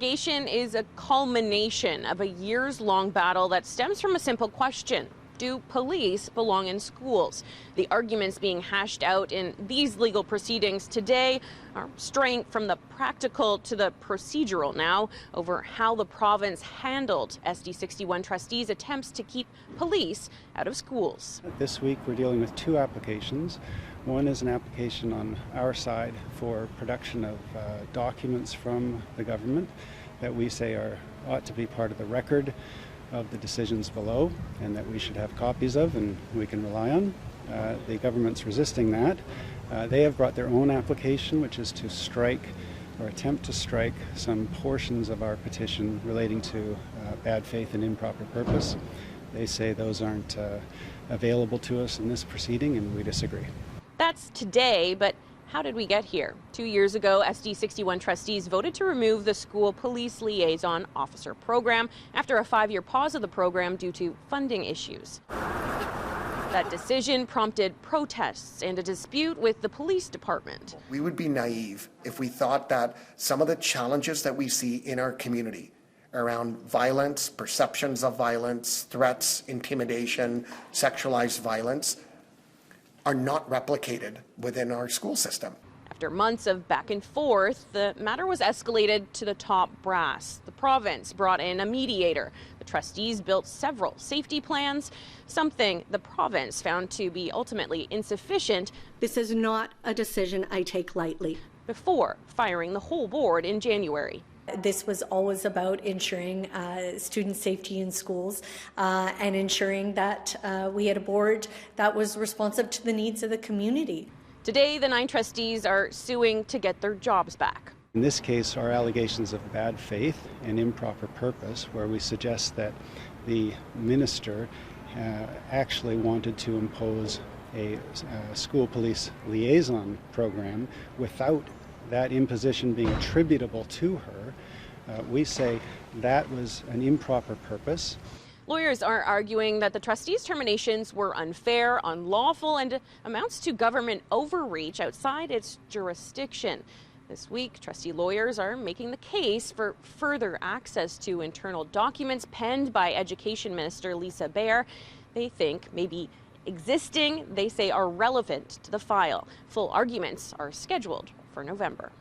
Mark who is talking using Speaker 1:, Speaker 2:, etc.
Speaker 1: Litigation is a culmination of a years-long battle that stems from a simple question. Do police belong in schools? The arguments being hashed out in these legal proceedings today are straying from the practical to the procedural now over how the province handled SD61 trustees' attempts to keep police out of schools.
Speaker 2: This week we're dealing with two applications. One is an application on our side for production of documents from the government that we say ought to be part of the record of the decisions below and that we should have copies of and we can rely on. The government's resisting that. They have brought their own application, which is to strike or attempt to strike some portions of our petition relating to bad faith and improper purpose. They say those aren't available to us in this proceeding, and we disagree.
Speaker 1: That's today, but how did we get here? 2 years ago, SD61 trustees voted to remove the school police liaison officer program after a 5-year pause of the program due to funding issues. That decision prompted protests and a dispute with the police department.
Speaker 3: We would be naive if we thought that some of the challenges that we see in our community around violence, perceptions of violence, threats, intimidation, sexualized violence are not replicated within our school system.
Speaker 1: After months of back and forth, the matter was escalated to the top brass. The province brought in a mediator. The trustees built several safety plans, something the province found to be ultimately insufficient.
Speaker 4: This is not a decision I take lightly.
Speaker 1: Before firing the whole board in January.
Speaker 4: This was always about ensuring student safety in schools and ensuring that we had a board that was responsive to the needs of the community.
Speaker 1: Today, the 9 trustees are suing to get their jobs back.
Speaker 2: In this case, our allegations of bad faith and improper purpose, where we suggest that the minister actually wanted to impose a school police liaison program without that imposition being attributable to her. We say that was an improper purpose.
Speaker 1: Lawyers are arguing that the trustees' terminations were unfair, unlawful, and amounts to government overreach outside its jurisdiction. This week, trustee lawyers are making the case for further access to internal documents penned by Education Minister Lisa Baer. They think maybe they say are relevant to the file. Full arguments are scheduled for November.